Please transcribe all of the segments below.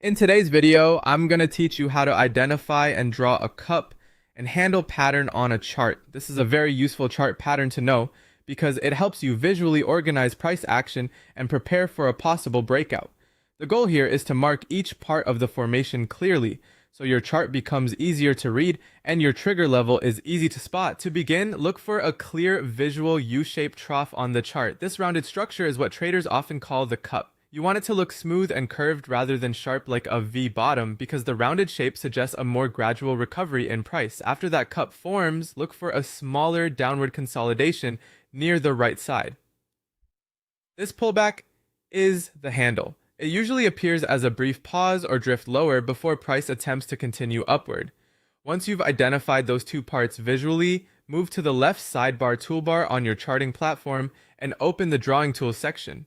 In today's video, I'm going to teach you how to identify and draw a cup and handle pattern on a chart. This is a very useful chart pattern to know because it helps you visually organize price action and prepare for a possible breakout. The goal here is to mark each part of the formation clearly so your chart becomes easier to read and your trigger level is easy to spot. To begin, look for a clear visual U-shaped trough on the chart. This rounded structure is what traders often call the cup. You want it to look smooth and curved rather than sharp like a V bottom because the rounded shape suggests a more gradual recovery in price. After that cup forms, look for a smaller downward consolidation near the right side. This pullback is the handle. It usually appears as a brief pause or drift lower before price attempts to continue upward. Once you've identified those two parts visually, move to the left sidebar toolbar on your charting platform and open the drawing tools section.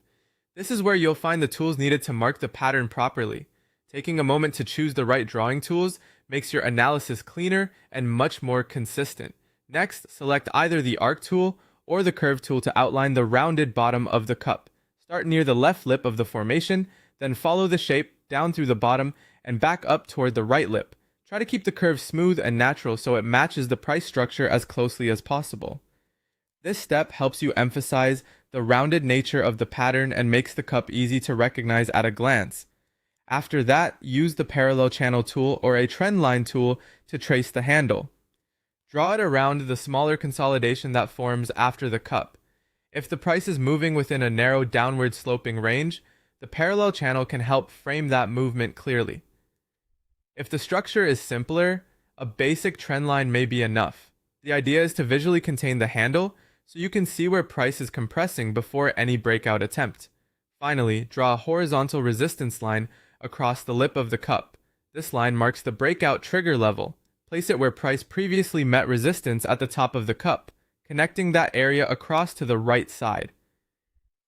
This is where you'll find the tools needed to mark the pattern properly. Taking a moment to choose the right drawing tools makes your analysis cleaner and much more consistent. Next, select either the arc tool or the curve tool to outline the rounded bottom of the cup. Start near the left lip of the formation, then follow the shape down through the bottom and back up toward the right lip. Try to keep the curve smooth and natural so it matches the price structure as closely as possible. This step helps you emphasize the rounded nature of the pattern and makes the cup easy to recognize at a glance. After that, use the parallel channel tool or a trend line tool to trace the handle. Draw it around the smaller consolidation that forms after the cup. If the price is moving within a narrow downward sloping range, the parallel channel can help frame that movement clearly. If the structure is simpler, a basic trend line may be enough. The idea is to visually contain the handle so you can see where price is compressing before any breakout attempt. Finally, draw a horizontal resistance line across the lip of the cup. This line marks the breakout trigger level. Place it where price previously met resistance at the top of the cup, connecting that area across to the right side.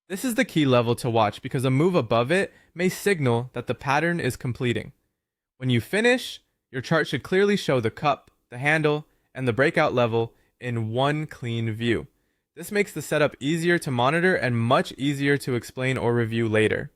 This is the key level to watch because a move above it may signal that the pattern is completing. When you finish, your chart should clearly show the cup, the handle, and the breakout level in one clean view. This makes the setup easier to monitor and much easier to explain or review later.